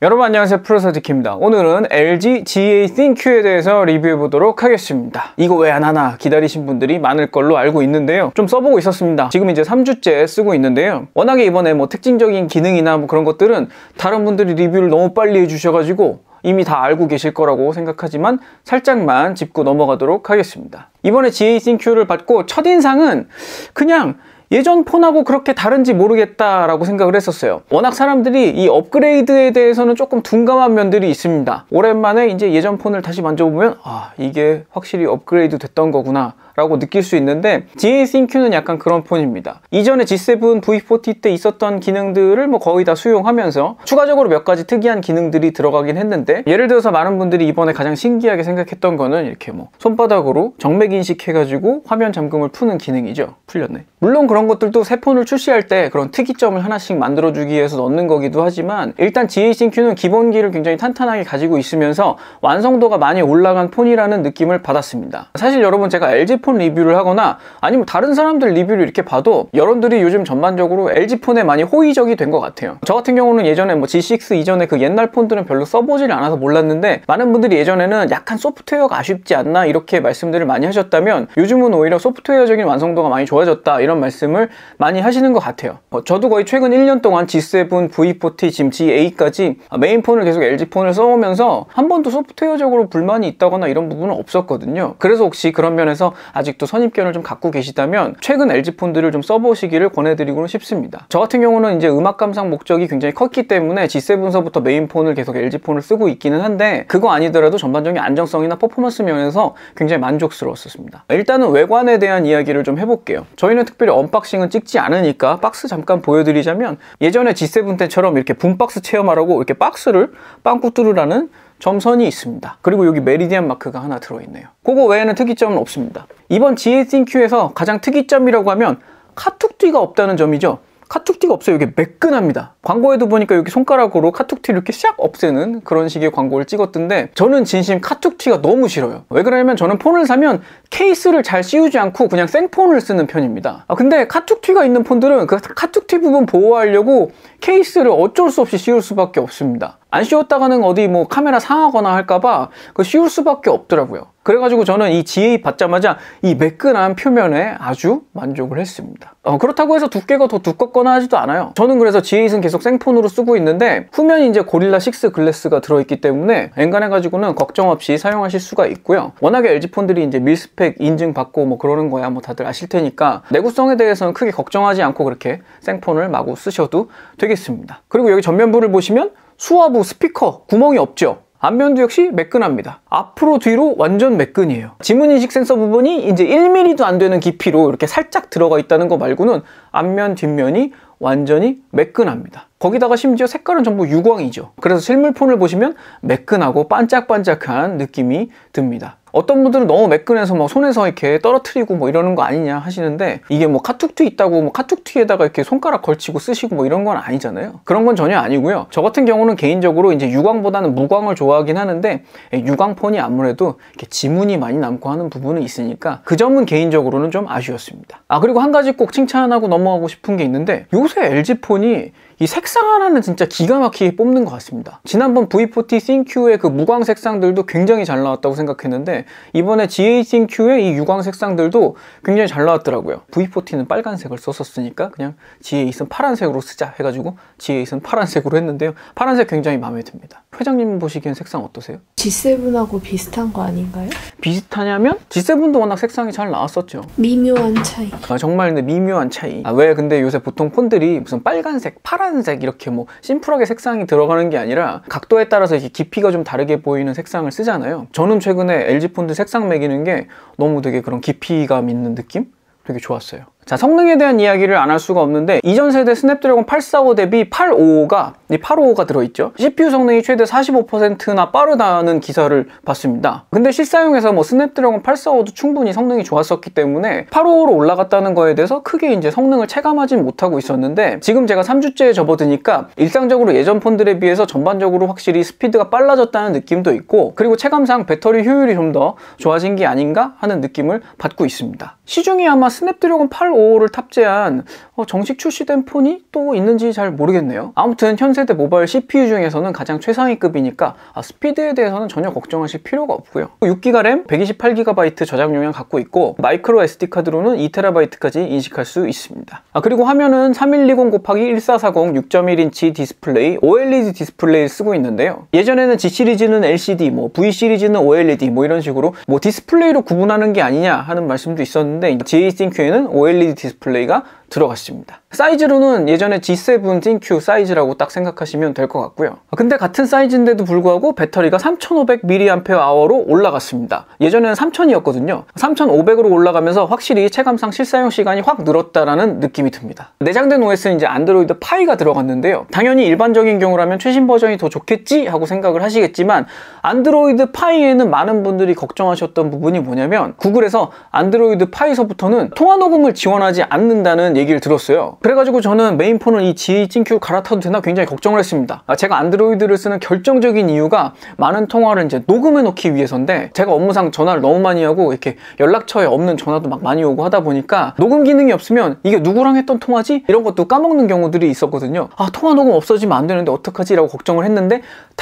여러분 안녕하세요, 프로서디키입니다. 오늘은 LG G8 ThinQ에 대해서 리뷰해 보도록 하겠습니다. 이거 왜 안 하나 기다리신 분들이 많을 걸로 알고 있는데요, 좀 써보고 있었습니다. 지금 이제 3주째 쓰고 있는데요, 워낙에 이번에 특징적인 기능이나 그런 것들은 다른 분들이 리뷰를 너무 빨리 해주셔가지고 이미 다 알고 계실 거라고 생각하지만 살짝만 짚고 넘어가도록 하겠습니다. 이번에 G8 ThinQ를 받고 첫인상은 그냥 예전 폰하고 그렇게 다른지 모르겠다라고 생각을 했었어요. 워낙 사람들이 이 업그레이드에 대해서는 조금 둔감한 면들이 있습니다. 오랜만에 이제 예전 폰을 다시 만져보면 이게 확실히 업그레이드 됐던 거구나 라고 느낄 수 있는데, G8 ThinQ는 약간 그런 폰입니다. 이전에 G7 V40 때 있었던 기능들을 거의 다 수용하면서 추가적으로 몇 가지 특이한 기능들이 들어가긴 했는데, 예를 들어서 많은 분들이 이번에 가장 신기하게 생각했던 거는 이렇게 손바닥으로 정맥 인식해가지고 화면 잠금을 푸는 기능이죠. 풀렸네. 물론 그런 것들도 새 폰을 출시할 때 그런 특이점을 하나씩 만들어주기 위해서 넣는 거기도 하지만, 일단 G8 ThinQ는 기본기를 굉장히 탄탄하게 가지고 있으면서 완성도가 많이 올라간 폰이라는 느낌을 받았습니다. 사실 여러분, 제가 LG 폰 리뷰를 하거나 아니면 다른 사람들 리뷰를 이렇게 봐도 여러분들이 요즘 전반적으로 LG 폰에 많이 호의적이 된 것 같아요. 저 같은 경우는 예전에 G6 이전에 그 옛날 폰들은 별로 써보질 않아서 몰랐는데, 많은 분들이 예전에는 약간 소프트웨어가 아쉽지 않나 이렇게 말씀들을 많이 하셨다면, 요즘은 오히려 소프트웨어적인 완성도가 많이 좋아졌다 이런 말씀을 많이 하시는 것 같아요. 저도 거의 최근 1년 동안 G7, V40, 지금 G8까지 메인폰을 계속 LG 폰을 써오면서 한 번도 소프트웨어적으로 불만이 있다거나 이런 부분은 없었거든요. 그래서 혹시 그런 면에서 아직도 선입견을 좀 갖고 계시다면 최근 LG 폰들을 좀 써보시기를 권해드리고는 싶습니다. 저 같은 경우는 이제 음악 감상 목적이 굉장히 컸기 때문에 G7서부터 메인폰을 계속 LG 폰을 쓰고 있기는 한데, 그거 아니더라도 전반적인 안정성이나 퍼포먼스 면에서 굉장히 만족스러웠습니다. 일단은 외관에 대한 이야기를 좀 해볼게요. 저희는 특별히 언박싱은 찍지 않으니까 박스 잠깐 보여드리자면, 예전에 G7 때처럼 이렇게 붐박스 체험하라고 이렇게 박스를 빵꾸 뚫으라는 점선이 있습니다. 그리고 여기 메리디안 마크가 하나 들어있네요. 그거 외에는 특이점은 없습니다. 이번 G8 ThinQ에서 가장 특이점이라고 하면 카툭튀가 없다는 점이죠. 카툭튀가 없어요. 이게 매끈합니다. 광고에도 보니까 여기 손가락으로 카툭튀를 이렇게 샥 없애는 그런 식의 광고를 찍었던데, 저는 진심 카툭튀가 너무 싫어요. 왜 그러냐면 저는 폰을 사면 케이스를 잘 씌우지 않고 그냥 생폰을 쓰는 편입니다. 근데 카툭튀가 있는 폰들은 그 카툭튀 부분 보호하려고 케이스를 어쩔 수 없이 씌울 수밖에 없습니다. 안 씌웠다가는 어디 카메라 상하거나 할까봐 씌울 수밖에 없더라고요. 그래가지고 저는 이 G8 받자마자 이 매끈한 표면에 아주 만족을 했습니다. 그렇다고 해서 두께가 더 두껍거나 하지도 않아요. 저는 그래서 G8은 계속 생폰으로 쓰고 있는데, 후면이 이제 고릴라 6 글래스가 들어있기 때문에 엔간해가지고는 걱정 없이 사용하실 수가 있고요. 워낙에 LG 폰들이 이제 밀스펙 인증받고 그러는 거야 다들 아실 테니까 내구성에 대해서는 크게 걱정하지 않고 그렇게 생폰을 마구 쓰셔도 되겠습니다. 그리고 여기 전면부를 보시면 수화부 스피커 구멍이 없죠. 앞면도 역시 매끈합니다. 앞으로 뒤로 완전 매끈이에요. 지문인식 센서 부분이 이제 1mm도 안 되는 깊이로 이렇게 살짝 들어가 있다는 거 말고는 앞면 뒷면이 완전히 매끈합니다. 거기다가 심지어 색깔은 전부 유광이죠. 그래서 실물폰을 보시면 매끈하고 반짝반짝한 느낌이 듭니다. 어떤 분들은 너무 매끈해서 손에서 이렇게 떨어뜨리고 이러는 거 아니냐 하시는데, 이게 카툭튀 있다고 카툭튀에다가 이렇게 손가락 걸치고 쓰시고 이런 건 아니잖아요. 그런 건 전혀 아니고요. 저 같은 경우는 개인적으로 이제 유광보다는 무광을 좋아하긴 하는데, 유광폰이 아무래도 이렇게 지문이 많이 남고 하는 부분은 있으니까 그 점은 개인적으로는 좀 아쉬웠습니다. 그리고 한 가지 꼭 칭찬하고 넘어가고 싶은 게 있는데, 요새 LG 폰이 이 색상 하나는 진짜 기가 막히게 뽑는 것 같습니다. 지난번 V40 ThinQ의 그 무광 색상들도 굉장히 잘 나왔다고 생각했는데, 이번에 G8 ThinQ의 이 유광 색상들도 굉장히 잘 나왔더라고요. V40는 빨간색을 썼었으니까 그냥 G8은 파란색으로 쓰자 해가지고 G8은 파란색으로 했는데요, 파란색 굉장히 마음에 듭니다. 회장님 보시기엔 색상 어떠세요? G7하고 비슷한 거 아닌가요? 비슷하냐면 G7도 워낙 색상이 잘 나왔었죠. 미묘한 차이. 정말 미묘한 차이. 왜 근데 요새 보통 폰들이 무슨 빨간색, 파란색 이렇게 심플하게 색상이 들어가는 게 아니라 각도에 따라서 이렇게 깊이가 좀 다르게 보이는 색상을 쓰잖아요. 저는 최근에 LG 폰들 색상 매기는 게 너무 되게 그런 깊이감 있는 느낌? 되게 좋았어요. 자, 성능에 대한 이야기를 안 할 수가 없는데, 이전 세대 스냅드래곤 845 대비 855가 들어있죠. CPU 성능이 최대 45%나 빠르다는 기사를 봤습니다. 근데 실사용에서 스냅드래곤 845도 충분히 성능이 좋았었기 때문에 855로 올라갔다는 거에 대해서 크게 이제 성능을 체감하진 못하고 있었는데, 지금 제가 3주째에 접어드니까 일상적으로 예전 폰들에 비해서 전반적으로 확실히 스피드가 빨라졌다는 느낌도 있고, 그리고 체감상 배터리 효율이 좀 더 좋아진 게 아닌가 하는 느낌을 받고 있습니다. 시중에 아마 스냅드래곤 855 385를 탑재한 정식 출시된 폰이 또 있는지 잘 모르겠네요. 아무튼 현세대 모바일 CPU 중에서는 가장 최상위급이니까 스피드에 대해서는 전혀 걱정하실 필요가 없고요. 6기가 램, 128GB 저장 용량 갖고 있고 마이크로 SD카드로는 2TB까지 인식할 수 있습니다. 그리고 화면은 3120x1440 6.1인치 디스플레이, OLED 디스플레이를 쓰고 있는데요. 예전에는 G 시리즈는 LCD, V 시리즈는 OLED 이런 식으로 디스플레이로 구분하는 게 아니냐 하는 말씀도 있었는데 GA ThinQ에는 OLED 디스플레이가 들어갔습니다. 사이즈로는 예전에 G7 ThinQ 사이즈라고 딱 생각하시면 될 것 같고요. 근데 같은 사이즈인데도 불구하고 배터리가 3500mAh로 올라갔습니다. 예전에는 3000이었거든요. 3500으로 올라가면서 확실히 체감상 실사용 시간이 확 늘었다라는 느낌이 듭니다. 내장된 OS는 이제 안드로이드 파이가 들어갔는데요. 당연히 일반적인 경우라면 최신 버전이 더 좋겠지 하고 생각을 하시겠지만 안드로이드 파이에는 많은 분들이 걱정하셨던 부분이 뭐냐면 구글에서 안드로이드 파이서부터는 통화 녹음을 지원하지 않는다는 얘기를 들었어요. 그래가지고 저는 메인폰을 이 GA ThinQ 갈아타도 되나 굉장히 걱정을 했습니다. 제가 안드로이드를 쓰는 결정적인 이유가 많은 통화를 이제 녹음해 놓기 위해서인데 제가 업무상 전화를 너무 많이 하고 이렇게 연락처에 없는 전화도 막 많이 오고 하다 보니까 녹음 기능이 없으면 이게 누구랑 했던 통화지? 이런 것도 까먹는 경우들이 있었거든요. 통화 녹음 없어지면 안 되는데 어떡하지? 라고 걱정을 했는데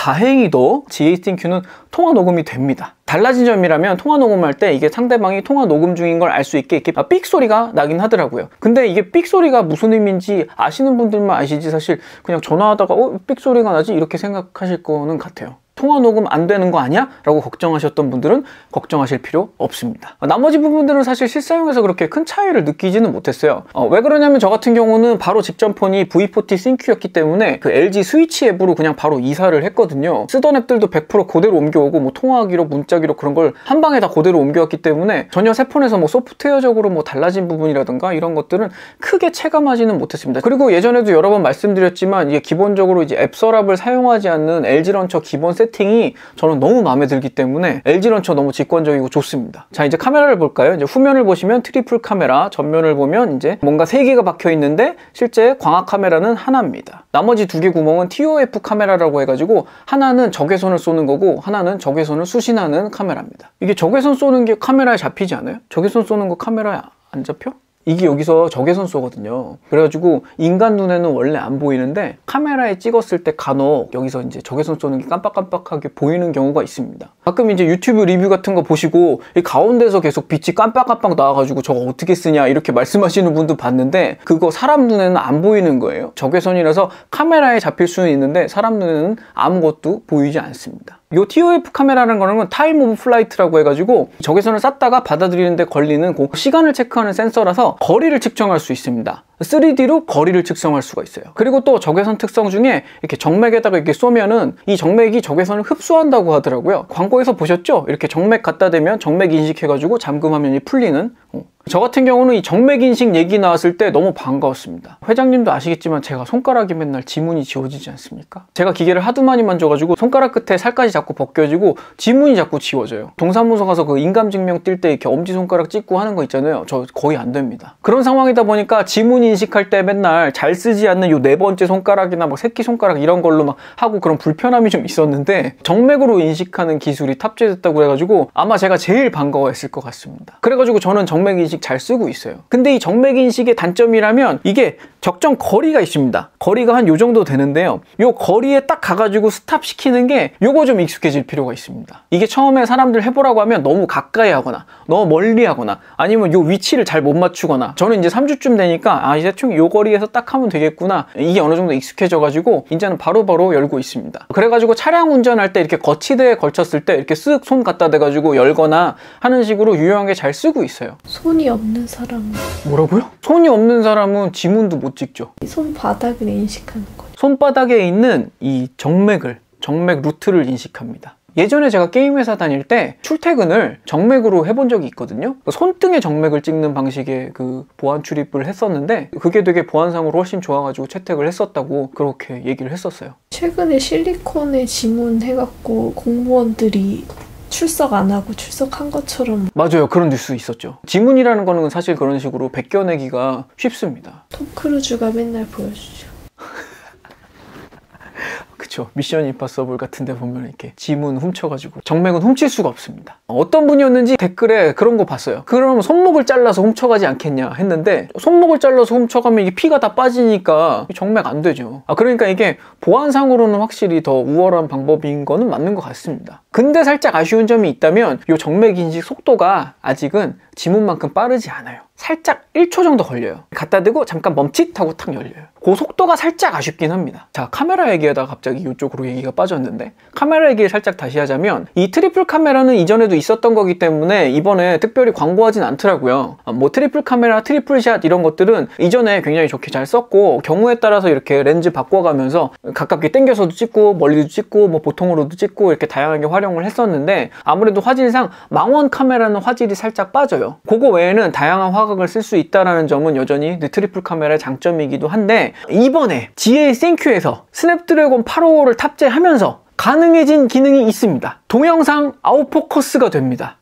다행히도 GA ThinQ는 통화 녹음이 됩니다. 달라진 점이라면 통화 녹음할 때 이게 상대방이 통화 녹음 중인 걸 알 수 있게 이렇게 삑 소리가 나긴 하더라고요. 근데 이게 삑 소리가 무슨 의미인지 아시는 분들만 아시지 사실 그냥 전화하다가 삑 소리가 나지 이렇게 생각하실 거는 같아요. 통화 녹음 안 되는 거 아니야? 라고 걱정하셨던 분들은 걱정하실 필요 없습니다. 나머지 부분들은 사실 실사용에서 그렇게 큰 차이를 느끼지는 못했어요. 왜 그러냐면 저 같은 경우는 바로 직전 폰이 V40 ThinQ였기 때문에 그 LG 스위치 앱으로 그냥 바로 이사를 했거든요. 쓰던 앱들도 100% 그대로 옮겨오고 통화하기로 문자기로 그런 걸 한 방에 다 그대로 옮겨왔기 때문에 전혀 새 폰에서 소프트웨어적으로 달라진 부분이라든가 이런 것들은 크게 체감하지는 못했습니다. 그리고 예전에도 여러 번 말씀드렸지만 이게 기본적으로 이제 앱 서랍을 사용하지 않는 LG 런처 기본 세팅이 저는 너무 마음에 들기 때문에 LG 런처 너무 직관적이고 좋습니다. 자, 이제 카메라를 볼까요? 이제 후면을 보시면 트리플 카메라, 전면을 보면 이제 뭔가 3개가 박혀 있는데 실제 광학 카메라는 하나입니다. 나머지 2개 구멍은 TOF 카메라라고 해가지고 하나는 적외선을 쏘는 거고 하나는 적외선을 수신하는 카메라입니다. 이게 적외선 쏘는 게 카메라에 잡히지 않아요? 적외선 쏘는 거 카메라에 안 잡혀? 이게 여기서 적외선 쏘거든요. 그래가지고 인간 눈에는 원래 안 보이는데 카메라에 찍었을 때 간혹 여기서 이제 적외선 쏘는 게 깜빡깜빡하게 보이는 경우가 있습니다. 가끔 이제 유튜브 리뷰 같은 거 보시고 이 가운데서 계속 빛이 깜빡깜빡 나와가지고 저거 어떻게 쓰냐 이렇게 말씀하시는 분도 봤는데 그거 사람 눈에는 안 보이는 거예요. 적외선이라서 카메라에 잡힐 수는 있는데 사람 눈에는 아무것도 보이지 않습니다. 이 TOF 카메라라는 거는 타임 오브 플라이트라고 해가지고 적외선을 쐈다가 받아들이는데 걸리는 그 시간을 체크하는 센서라서 거리를 측정할 수 있습니다. 3D로 거리를 측정할 수가 있어요. 그리고 또 적외선 특성 중에 이렇게 정맥에다가 이렇게 쏘면은 이 정맥이 적외선을 흡수한다고 하더라고요. 광고에서 보셨죠? 이렇게 정맥 갖다 대면 정맥 인식해가지고 잠금 화면이 풀리는. 저 같은 경우는 이 정맥 인식 얘기 나왔을 때 너무 반가웠습니다. 회장님도 아시겠지만 제가 손가락이 맨날 지문이 지워지지 않습니까? 제가 기계를 하도 많이 만져가지고 손가락 끝에 살까지 자꾸 벗겨지고 지문이 자꾸 지워져요. 동사무소 가서 그 인감증명 뛸 때 이렇게 엄지손가락 찍고 하는 거 있잖아요. 저 거의 안 됩니다. 그런 상황이다 보니까 지문 인식할 때 맨날 잘 쓰지 않는 요 4번째 손가락이나 새끼손가락 이런 걸로 막 하고 그런 불편함이 좀 있었는데 정맥으로 인식하는 기술이 탑재됐다고 해가지고 아마 제가 제일 반가워했을 것 같습니다. 그래가지고 저는 정맥 인식 잘 쓰고 있어요. 근데 이 정맥 인식의 단점이라면 이게 적정 거리가 있습니다. 거리가 한 요 정도 되는데요. 요 거리에 딱 가가지고 스탑 시키는 게 요거 좀 익숙해질 필요가 있습니다. 이게 처음에 사람들 해보라고 하면 너무 가까이 하거나 너무 멀리 하거나 아니면 요 위치를 잘 못 맞추거나 저는 이제 3주쯤 되니까 이제 대충 요 거리에서 딱 하면 되겠구나 이게 어느 정도 익숙해져가지고 이제는 바로바로 열고 있습니다. 그래가지고 차량 운전할 때 이렇게 거치대에 걸쳤을 때 이렇게 쓱 손 갖다 대가지고 열거나 하는 식으로 유용하게 잘 쓰고 있어요. 손이 없는 사람은 뭐라고요? 손이 없는 사람은 지문도 못 찍죠. 손바닥을 인식하는 거죠. 손바닥에 있는 이 정맥 루트를 인식합니다. 예전에 제가 게임회사 다닐 때 출퇴근을 정맥으로 해본 적이 있거든요. 손등에 정맥을 찍는 방식의 그 보안 출입을 했었는데 그게 되게 보안상으로 훨씬 좋아가지고 채택을 했었다고 그렇게 얘기를 했었어요. 최근에 실리콘에 지문 해갖고 공무원들이 출석 안 하고 출석한 것처럼. 맞아요. 그런 뉴스 있었죠. 지문이라는 거는 사실 그런 식으로 베껴내기가 쉽습니다. 톰 크루즈가 맨날 보여주죠. 그쵸. 미션 임파서블 같은 데 보면 이렇게 지문 훔쳐가지고 정맥은 훔칠 수가 없습니다. 어떤 분이었는지 댓글에 그런 거 봤어요. 그럼 손목을 잘라서 훔쳐가지 않겠냐 했는데 손목을 잘라서 훔쳐가면 이게 피가 다 빠지니까 정맥 안 되죠. 그러니까 이게 보안상으로는 확실히 더 우월한 방법인 거는 맞는 것 같습니다. 근데 살짝 아쉬운 점이 있다면 이 정맥 인식 속도가 아직은 지문만큼 빠르지 않아요. 살짝 1초 정도 걸려요. 갖다 대고 잠깐 멈칫하고 탁 열려요. 그 속도가 살짝 아쉽긴 합니다. 자, 카메라 얘기하다가 갑자기 이쪽으로 얘기가 빠졌는데, 카메라 얘기를 살짝 다시 하자면 이 트리플 카메라는 이전에도 있었던 거기 때문에 이번에 특별히 광고하진 않더라고요. 뭐 트리플 카메라, 트리플 샷 이런 것들은 이전에 굉장히 좋게 잘 썼고, 경우에 따라서 이렇게 렌즈 바꿔가면서 가깝게 당겨서도 찍고 멀리도 찍고 뭐 보통으로도 찍고 이렇게 다양하게 활용을 했었는데, 아무래도 화질상 망원 카메라는 화질이 살짝 빠져요. 그거 외에는 다양한 화각을 쓸 수 있다는 점은 여전히 트리플 카메라의 장점이기도 한데, 이번에 GA-ThinQ에서 스냅드래곤 855를 탑재하면서 가능해진 기능이 있습니다. 동영상 아웃포커스가 됩니다.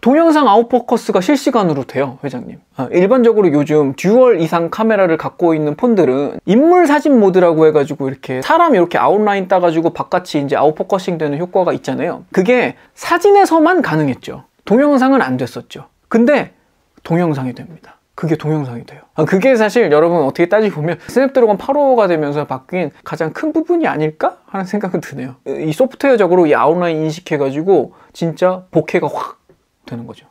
동영상 아웃포커스가 실시간으로 돼요, 회장님. 일반적으로 요즘 듀얼 이상 카메라를 갖고 있는 폰들은 인물 사진 모드라고 해가지고 이렇게 사람 이렇게 아웃라인 따가지고 바깥이 이제 아웃포커싱 되는 효과가 있잖아요. 그게 사진에서만 가능했죠. 동영상은 안 됐었죠. 근데 동영상이 됩니다. 그게 동영상이 돼요. 그게 사실 여러분 어떻게 따지고 보면 스냅드래곤 855가 되면서 바뀐 가장 큰 부분이 아닐까 하는 생각은 드네요. 이 소프트웨어적으로 이 아웃라인 인식해가지고 진짜 bokeh가 확 되는 거죠.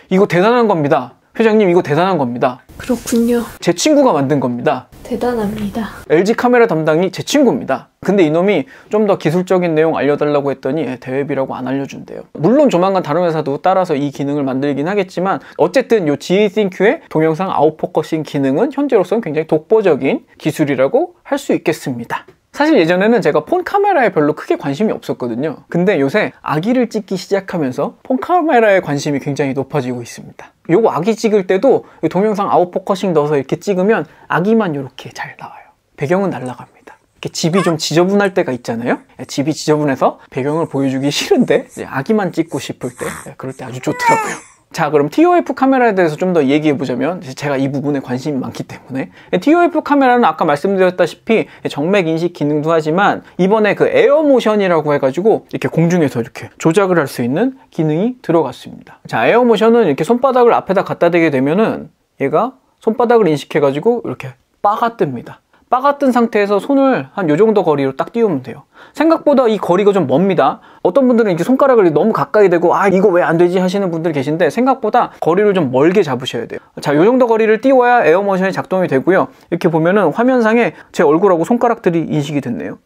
이거 대단한 겁니다. 회장님, 이거 대단한 겁니다. 그렇군요. 제 친구가 만든 겁니다. 대단합니다. LG 카메라 담당이 제 친구입니다. 근데 이놈이 좀 더 기술적인 내용 알려달라고 했더니 대회비라고 안 알려준대요. 물론 조만간 다른 회사도 따라서 이 기능을 만들긴 하겠지만, 어쨌든 이 GA-ThinQ의 동영상 아웃포커싱 기능은 현재로서는 굉장히 독보적인 기술이라고 할 수 있겠습니다. 사실 예전에는 제가 폰 카메라에 별로 크게 관심이 없었거든요. 근데 요새 아기를 찍기 시작하면서 폰 카메라에 관심이 굉장히 높아지고 있습니다. 요거 아기 찍을 때도 동영상 아웃포커싱 넣어서 이렇게 찍으면 아기만 이렇게 잘 나와요. 배경은 날아갑니다. 이렇게 집이 좀 지저분할 때가 있잖아요. 집이 지저분해서 배경을 보여주기 싫은데 아기만 찍고 싶을 때, 그럴 때 아주 좋더라고요. 자, 그럼 TOF 카메라에 대해서 좀 더 얘기해보자면, 제가 이 부분에 관심이 많기 때문에, TOF 카메라는 아까 말씀드렸다시피 정맥 인식 기능도 하지만 이번에 그 에어모션이라고 해가지고 이렇게 공중에서 이렇게 조작을 할 수 있는 기능이 들어갔습니다. 자, 에어모션은 이렇게 손바닥을 앞에다 갖다 대게 되면은 얘가 손바닥을 인식해가지고 이렇게 바가 뜹니다. 바가 뜬 상태에서 손을 한 요 정도 거리로 딱 띄우면 돼요. 생각보다 이 거리가 좀 멉니다. 어떤 분들은 이렇게 손가락을 너무 가까이 대고 이거 왜 안 되지 하시는 분들 계신데, 생각보다 거리를 좀 멀게 잡으셔야 돼요. 자, 요 정도 거리를 띄워야 에어모션이 작동이 되고요. 이렇게 보면은 화면상에 제 얼굴하고 손가락들이 인식이 됐네요.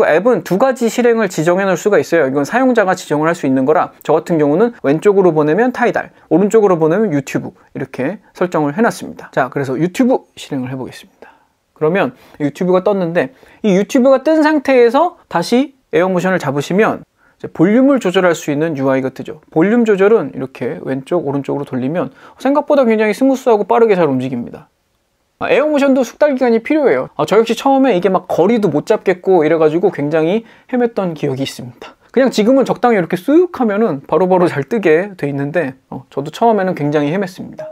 앱은 두 가지 실행을 지정해 놓을 수가 있어요. 이건 사용자가 지정을 할 수 있는 거라, 저 같은 경우는 왼쪽으로 보내면 타이달, 오른쪽으로 보내면 유튜브, 이렇게 설정을 해놨습니다. 자, 그래서 유튜브 실행을 해보겠습니다. 그러면 유튜브가 떴는데, 이 유튜브가 뜬 상태에서 다시 에어모션을 잡으시면 볼륨을 조절할 수 있는 UI가 뜨죠. 볼륨 조절은 이렇게 왼쪽 오른쪽으로 돌리면 생각보다 굉장히 스무스하고 빠르게 잘 움직입니다. 에어모션도 숙달 기간이 필요해요. 저 역시 처음에 이게 막 거리도 못 잡겠고 이래가지고 굉장히 헤맸던 기억이 있습니다. 그냥 지금은 적당히 이렇게 쓱 하면은 바로바로 잘 뜨게 돼 있는데, 저도 처음에는 굉장히 헤맸습니다.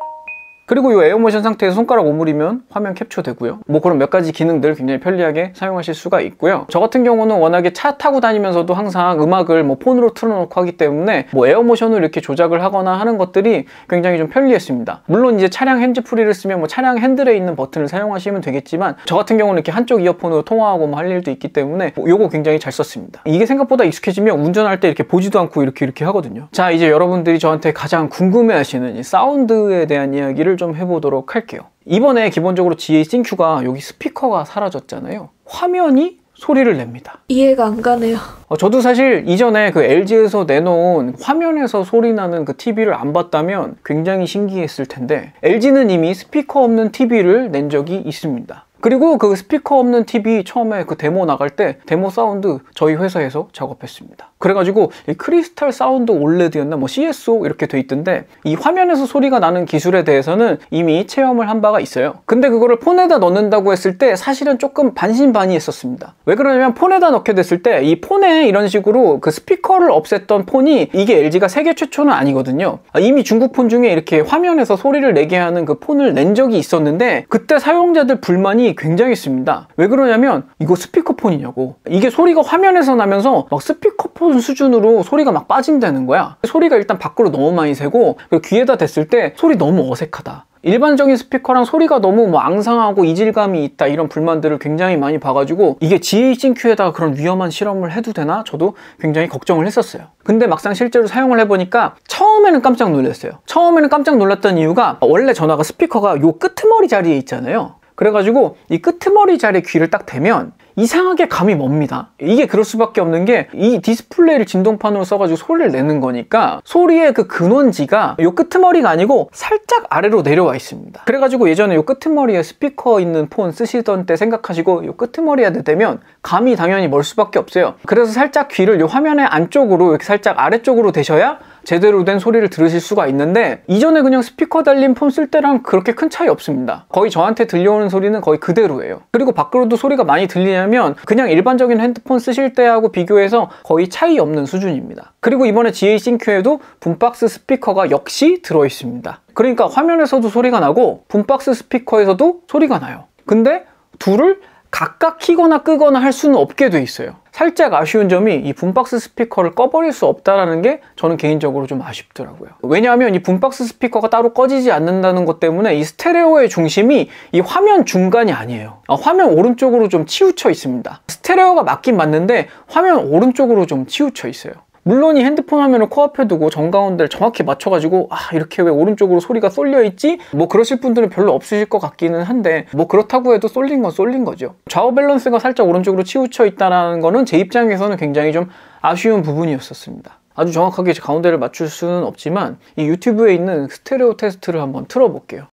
그리고 이 에어모션 상태에서 손가락 오므리면 화면 캡처 되고요. 뭐 그런 몇 가지 기능들 굉장히 편리하게 사용하실 수가 있고요. 저 같은 경우는 워낙에 차 타고 다니면서도 항상 음악을 뭐 폰으로 틀어놓고 하기 때문에 뭐 에어모션을 이렇게 조작을 하거나 하는 것들이 굉장히 좀 편리했습니다. 물론 이제 차량 핸즈프리를 쓰면 뭐 차량 핸들에 있는 버튼을 사용하시면 되겠지만, 저 같은 경우는 이렇게 한쪽 이어폰으로 통화하고 뭐 할 일도 있기 때문에 요거 굉장히 잘 썼습니다. 이게 생각보다 익숙해지면 운전할 때 이렇게 보지도 않고 이렇게 하거든요. 자, 이제 여러분들이 저한테 가장 궁금해하시는 이 사운드에 대한 이야기를 좀 해보도록 할게요. 이번에 기본적으로 GA-ThinQ가 여기 스피커가 사라졌잖아요. 화면이 소리를 냅니다. 이해가 안 가네요. 저도 사실 이전에 그 LG에서 내놓은 화면에서 소리 나는 그 TV를 안 봤다면 굉장히 신기했을 텐데, LG는 이미 스피커 없는 TV를 낸 적이 있습니다. 그리고 그 스피커 없는 TV 처음에 그 데모 나갈 때 데모 사운드 저희 회사에서 작업했습니다. 그래가지고 이 크리스탈 사운드 올레드였나 뭐 CSO 이렇게 돼 있던데, 이 화면에서 소리가 나는 기술에 대해서는 이미 체험을 한 바가 있어요. 근데 그거를 폰에다 넣는다고 했을 때 사실은 조금 반신반의했었습니다. 왜 그러냐면, 폰에다 넣게 됐을 때 이 폰에 이런 식으로 그 스피커를 없앴던 폰이 이게 LG가 세계 최초는 아니거든요. 이미 중국 폰 중에 이렇게 화면에서 소리를 내게 하는 그 폰을 낸 적이 있었는데, 그때 사용자들 불만이 차이가 굉장했습니다. 왜 그러냐면 이거 스피커폰이냐고. 이게 소리가 화면에서 나면서 막 스피커폰 수준으로 소리가 막 빠진다는 거야. 소리가 일단 밖으로 너무 많이 새고, 그리고 귀에다 댔을 때 소리 너무 어색하다. 일반적인 스피커랑 소리가 너무 뭐 앙상하고 이질감이 있다, 이런 불만들을 굉장히 많이 봐가지고 이게 GH-INQ에다가 그런 위험한 실험을 해도 되나 저도 굉장히 걱정을 했었어요. 근데 막상 실제로 사용을 해보니까 처음에는 깜짝 놀랐어요. 처음에는 깜짝 놀랐던 이유가 원래 전화가 스피커가 요 끄트머리 자리에 있잖아요. 그래가지고 이 끄트머리 자리에 귀를 딱 대면 이상하게 감이 멉니다. 이게 그럴 수밖에 없는 게 이 디스플레이를 진동판으로 써가지고 소리를 내는 거니까 소리의 그 근원지가 요 끄트머리가 아니고 살짝 아래로 내려와 있습니다. 그래가지고 예전에 요 끄트머리에 스피커 있는 폰 쓰시던 때 생각하시고 요 끄트머리에 대면 감이 당연히 멀 수밖에 없어요. 그래서 살짝 귀를 요 화면의 안쪽으로 이렇게 살짝 아래쪽으로 대셔야 제대로 된 소리를 들으실 수가 있는데, 이전에 그냥 스피커 달린 폰 쓸 때랑 그렇게 큰 차이 없습니다. 거의 저한테 들려오는 소리는 거의 그대로예요. 그리고 밖으로도 소리가 많이 들리냐면 그냥 일반적인 핸드폰 쓰실 때하고 비교해서 거의 차이 없는 수준입니다. 그리고 이번에 GH-INQ에도 붐박스 스피커가 역시 들어있습니다. 그러니까 화면에서도 소리가 나고 붐박스 스피커에서도 소리가 나요. 근데 둘을 각각 키거나 끄거나 할 수는 없게 돼 있어요. 살짝 아쉬운 점이 이 붐박스 스피커를 꺼버릴 수 없다는 게 저는 개인적으로 좀 아쉽더라고요. 왜냐하면 이 붐박스 스피커가 따로 꺼지지 않는다는 것 때문에 이 스테레오의 중심이 이 화면 중간이 아니에요. 화면 오른쪽으로 좀 치우쳐 있습니다. 스테레오가 맞긴 맞는데 화면 오른쪽으로 좀 치우쳐 있어요. 물론 이 핸드폰 화면을 코앞에 두고 정가운데를 정확히 맞춰가지고 이렇게 왜 오른쪽으로 소리가 쏠려있지? 뭐 그러실 분들은 별로 없으실 것 같기는 한데, 뭐 그렇다고 해도 쏠린 건 쏠린 거죠. 좌우 밸런스가 살짝 오른쪽으로 치우쳐 있다는 거는 제 입장에서는 굉장히 좀 아쉬운 부분이었었습니다. 아주 정확하게 가운데를 맞출 수는 없지만 이 유튜브에 있는 스테레오 테스트를 한번 틀어볼게요.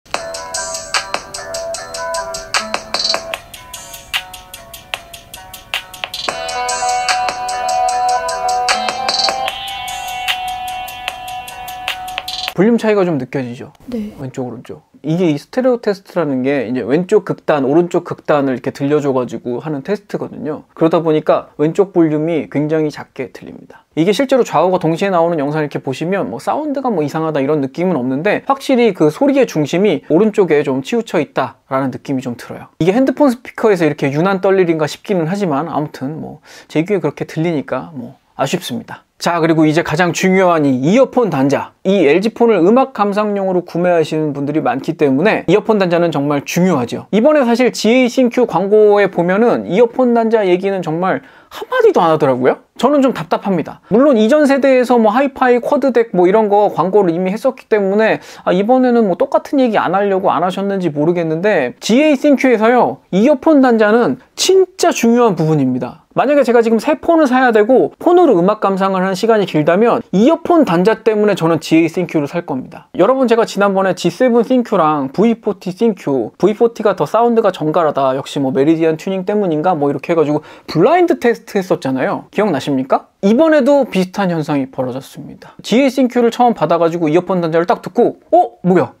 볼륨 차이가 좀 느껴지죠? 네. 왼쪽, 오른쪽. 이게 이 스테레오 테스트라는 게 이제 왼쪽 극단, 오른쪽 극단을 이렇게 들려줘가지고 하는 테스트거든요. 그러다 보니까 왼쪽 볼륨이 굉장히 작게 들립니다. 이게 실제로 좌우가 동시에 나오는 영상을 이렇게 보시면 뭐 사운드가 뭐 이상하다 이런 느낌은 없는데, 확실히 그 소리의 중심이 오른쪽에 좀 치우쳐 있다라는 느낌이 좀 들어요. 이게 핸드폰 스피커에서 이렇게 유난 떨 일인가 싶기는 하지만 아무튼 뭐 제 귀에 그렇게 들리니까 뭐 아쉽습니다. 자, 그리고 이제 가장 중요한 이 이어폰 단자. 이 LG폰을 음악 감상용으로 구매하시는 분들이 많기 때문에 이어폰 단자는 정말 중요하죠. 이번에 사실 GH-INQ 광고에 보면은 이어폰 단자 얘기는 정말 한마디도 안 하더라고요. 저는 좀 답답합니다. 물론 이전 세대에서 뭐 하이파이, 쿼드덱 뭐 이런 거 광고를 이미 했었기 때문에 이번에는 뭐 똑같은 얘기 안 하려고 안 하셨는지 모르겠는데, GH-INQ에서요, 이어폰 단자는 진짜 중요한 부분입니다. 만약에 제가 지금 새 폰을 사야 되고 폰으로 음악 감상을 하는 시간이 길다면 이어폰 단자 때문에 저는 GH-INQ를 살 겁니다. 여러분, 제가 지난번에 G7 ThinQ랑 V40 ThinQ, V40가 더 사운드가 정갈하다, 역시 뭐 메리디안 튜닝 때문인가 뭐 이렇게 해가지고 블라인드 테스트 했었잖아요. 기억나십니까? 이번에도 비슷한 현상이 벌어졌습니다. GH-INQ를 처음 받아가지고 이어폰 단자를 딱 듣고 뭐야?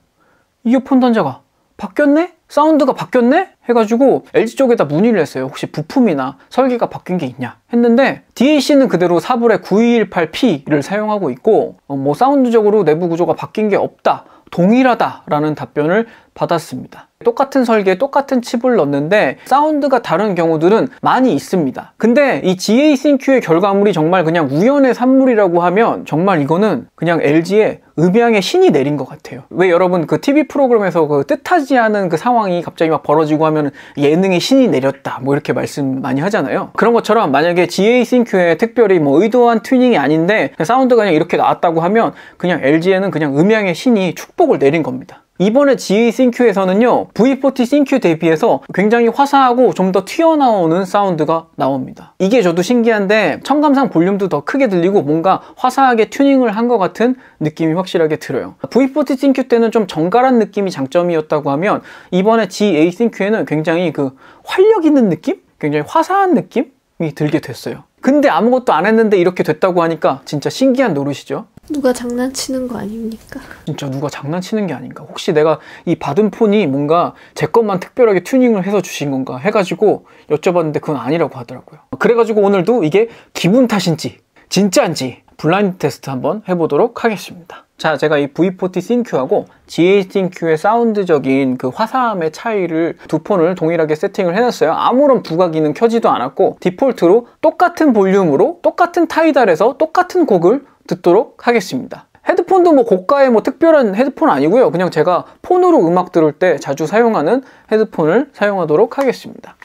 이어폰 단자가 바뀌었네? 사운드가 바뀌었네? 해가지고 LG 쪽에다 문의를 했어요. 혹시 부품이나 설계가 바뀐 게 있냐 했는데, DAC는 그대로 사불의 9218P를 사용하고 있고 뭐 사운드적으로 내부 구조가 바뀐 게 없다, 동일하다라는 답변을 받았습니다. 똑같은 설계에 똑같은 칩을 넣는데 사운드가 다른 경우들은 많이 있습니다. 근데 이 GH-INQ의 결과물이 정말 그냥 우연의 산물이라고 하면 정말 이거는 그냥 LG의 음향의 신이 내린 것 같아요. 왜 여러분 그 TV 프로그램에서 그 뜻하지 않은 그 상황이 갑자기 막 벌어지고 하면 예능의 신이 내렸다 뭐 이렇게 말씀 많이 하잖아요. 그런 것처럼 만약에 GH-INQ에 특별히 뭐 의도한 튜닝이 아닌데 사운드가 그냥 이렇게 나왔다고 하면 그냥 LG에는 그냥 음향의 신이 축복을 내린 겁니다. 이번에 GH-INQ에서는요, V40 ThinQ 대비해서 굉장히 화사하고 좀 더 튀어나오는 사운드가 나옵니다. 이게 저도 신기한데 청감상 볼륨도 더 크게 들리고 뭔가 화사하게 튜닝을 한 것 같은 느낌이 확실하게 들어요. V40 ThinQ 때는 좀 정갈한 느낌이 장점이었다고 하면 이번에 GH-INQ에는 굉장히 그 활력 있는 느낌? 굉장히 화사한 느낌이 들게 됐어요. 근데 아무것도 안 했는데 이렇게 됐다고 하니까 진짜 신기한 노릇이죠. 누가 장난치는 거 아닙니까? 진짜 누가 장난치는 게 아닌가. 혹시 내가 이 받은 폰이 뭔가 제 것만 특별하게 튜닝을 해서 주신 건가 해가지고 여쭤봤는데 그건 아니라고 하더라고요. 그래가지고 오늘도 이게 기분 탓인지 진짜인지 블라인드 테스트 한번 해보도록 하겠습니다. 자, 제가 이 V40 싱큐하고 GA 싱큐의 사운드적인 그 화사함의 차이를 두 폰을 동일하게 세팅을 해놨어요. 아무런 부가 기능 켜지도 않았고 디폴트로 똑같은 볼륨으로 똑같은 타이달에서 똑같은 곡을 듣도록 하겠습니다. 헤드폰도 뭐 고가의 뭐 특별한 헤드폰 아니고요. 그냥 제가 폰으로 음악 들을 때 자주 사용하는 헤드폰을 사용하도록 하겠습니다.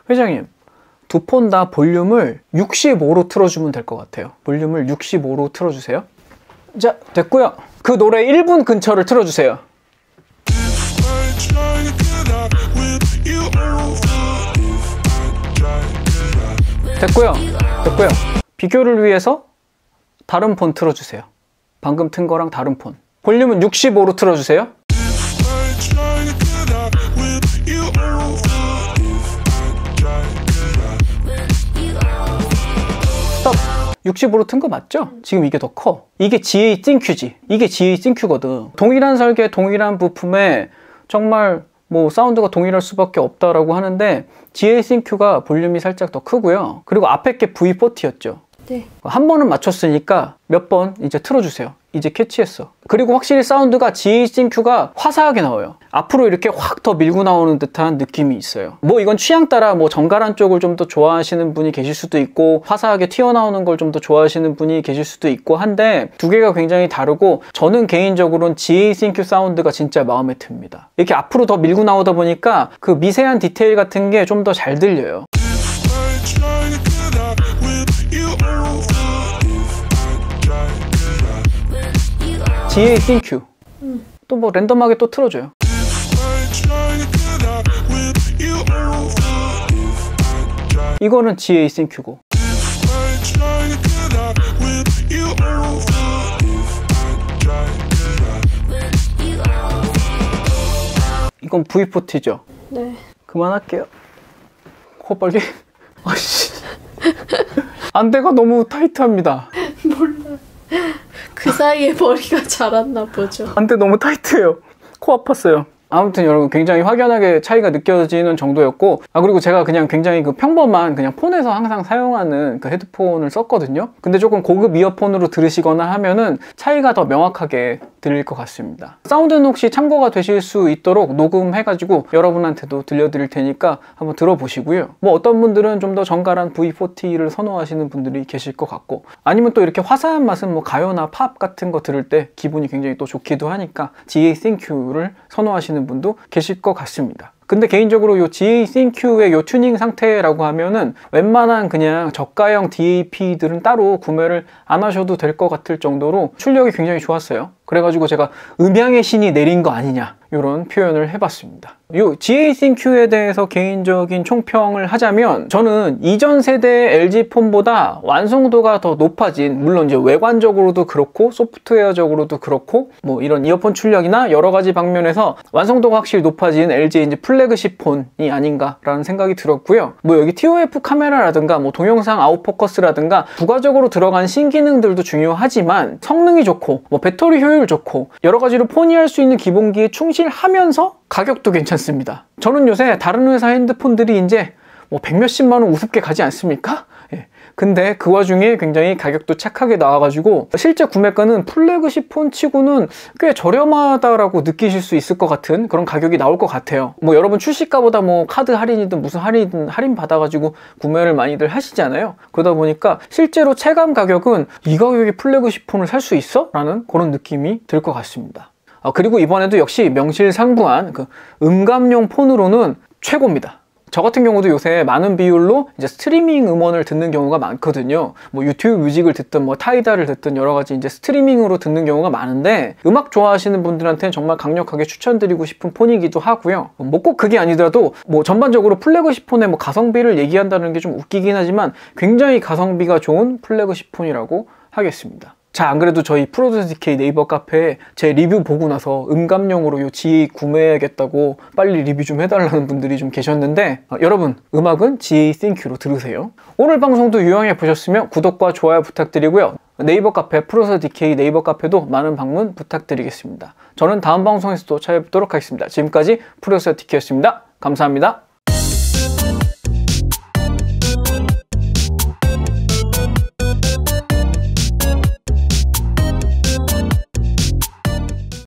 회장님, 두 폰 다 볼륨을 65로 틀어주면 될 것 같아요. 볼륨을 65로 틀어주세요. 자, 됐고요. 그 노래 1분 근처를 틀어주세요. 됐고요. 비교를 위해서 다른 폰 틀어주세요. 방금 튼 거랑 다른 폰. 볼륨은 65로 틀어주세요. 스톱. 65로 튼 거 맞죠? 지금 이게 더 커. 이게 GA 싱큐지. 이게 GA 싱큐거든. 동일한 설계, 동일한 부품에 정말 뭐 사운드가 동일할 수밖에 없다라고 하는데 GA 싱큐가 볼륨이 살짝 더 크고요. 그리고 앞에 게 V40였죠. 네. 한 번은 맞췄으니까 몇 번 이제 틀어주세요. 이제 캐치했어. 그리고 확실히 사운드가 GA 싱큐가 화사하게 나와요. 앞으로 이렇게 확 더 밀고 나오는 듯한 느낌이 있어요. 뭐 이건 취향 따라 뭐 정갈한 쪽을 좀 더 좋아하시는 분이 계실 수도 있고 화사하게 튀어나오는 걸 좀 더 좋아하시는 분이 계실 수도 있고 한데 두 개가 굉장히 다르고 저는 개인적으로는 GA 싱큐 사운드가 진짜 마음에 듭니다. 이렇게 앞으로 더 밀고 나오다 보니까 그 미세한 디테일 같은 게 좀 더 잘 들려요. GA 싱큐 또 뭐 랜덤하게 또 틀어줘요. 이거는 GA 싱큐고 이건 V40죠? 네. 그만할게요. 코 빨리. 아씨. 안대가 너무 타이트합니다. 몰라. 그 사이에 머리가 자랐나 보죠. 안대 너무 타이트해요. 코 아팠어요. 아무튼 여러분 굉장히 확연하게 차이가 느껴지는 정도였고 그리고 제가 그냥 굉장히 그 평범한 그냥 폰에서 항상 사용하는 그 헤드폰을 썼거든요. 근데 조금 고급 이어폰으로 들으시거나 하면은 차이가 더 명확하게 들릴 것 같습니다. 사운드는 혹시 참고가 되실 수 있도록 녹음해가지고 여러분한테도 들려드릴 테니까 한번 들어보시고요. 뭐 어떤 분들은 좀 더 정갈한 V40를 선호하시는 분들이 계실 것 같고 아니면 또 이렇게 화사한 맛은 뭐 가요나 팝 같은 거 들을 때 기분이 굉장히 또 좋기도 하니까 GA 싱큐를 선호하시는 분도 계실 것 같습니다. 근데 개인적으로 요 GA 싱큐의 요 튜닝 상태라고 하면은 웬만한 그냥 저가형 DAP들은 따로 구매를 안 하셔도 될 것 같을 정도로 출력이 굉장히 좋았어요. 그래가지고 제가 음향의 신이 내린 거 아니냐 이런 표현을 해봤습니다. 요 GA 싱큐에 대해서 개인적인 총평을 하자면 저는 이전 세대의 LG 폰보다 완성도가 더 높아진 물론 이제 외관적으로도 그렇고 소프트웨어적으로도 그렇고 뭐 이런 이어폰 출력이나 여러 가지 방면에서 완성도가 확실히 높아진 LG 이제 플래그십 폰이 아닌가라는 생각이 들었고요. 뭐 여기 TOF 카메라라든가 뭐 동영상 아웃포커스라든가 부가적으로 들어간 신기능들도 중요하지만 성능이 좋고 뭐 배터리 효율 좋고 여러 가지로 폰이 할 수 있는 기본기에 충실하면서 가격도 괜찮습니다. 저는 요새 다른 회사 핸드폰들이 이제 뭐 100몇십만 원 우습게 가지 않습니까? 예. 근데 그 와중에 굉장히 가격도 착하게 나와가지고 실제 구매가는 플래그십 폰 치고는 꽤 저렴하다라고 느끼실 수 있을 것 같은 그런 가격이 나올 것 같아요. 뭐 여러분 출시가보다 뭐 카드 할인이든 무슨 할인이든 할인 받아가지고 구매를 많이들 하시잖아요. 그러다 보니까 실제로 체감 가격은 이 가격에 플래그십 폰을 살 수 있어? 라는 그런 느낌이 들 것 같습니다. 그리고 이번에도 역시 명실상부한 그 음감용 폰으로는 최고입니다. 저 같은 경우도 요새 많은 비율로 이제 스트리밍 음원을 듣는 경우가 많거든요. 뭐 유튜브 뮤직을 듣든 뭐 타이달을 듣든 여러 가지 이제 스트리밍으로 듣는 경우가 많은데 음악 좋아하시는 분들한테는 정말 강력하게 추천드리고 싶은 폰이기도 하고요. 뭐 꼭 그게 아니더라도 뭐 전반적으로 플래그십 폰의 뭐 가성비를 얘기한다는 게 좀 웃기긴 하지만 굉장히 가성비가 좋은 플래그십 폰이라고 하겠습니다. 자, 안 그래도 저희 프로듀서DK 네이버 카페에 제 리뷰 보고 나서 음감용으로 요 GA 구매해야겠다고 빨리 리뷰 좀 해달라는 분들이 좀 계셨는데 여러분 음악은 GA 싱큐로 들으세요. 오늘 방송도 유용해 보셨으면 구독과 좋아요 부탁드리고요. 네이버 카페 프로듀서DK 네이버 카페도 많은 방문 부탁드리겠습니다. 저는 다음 방송에서도 찾아뵙도록 하겠습니다. 지금까지 프로듀서DK였습니다. 감사합니다.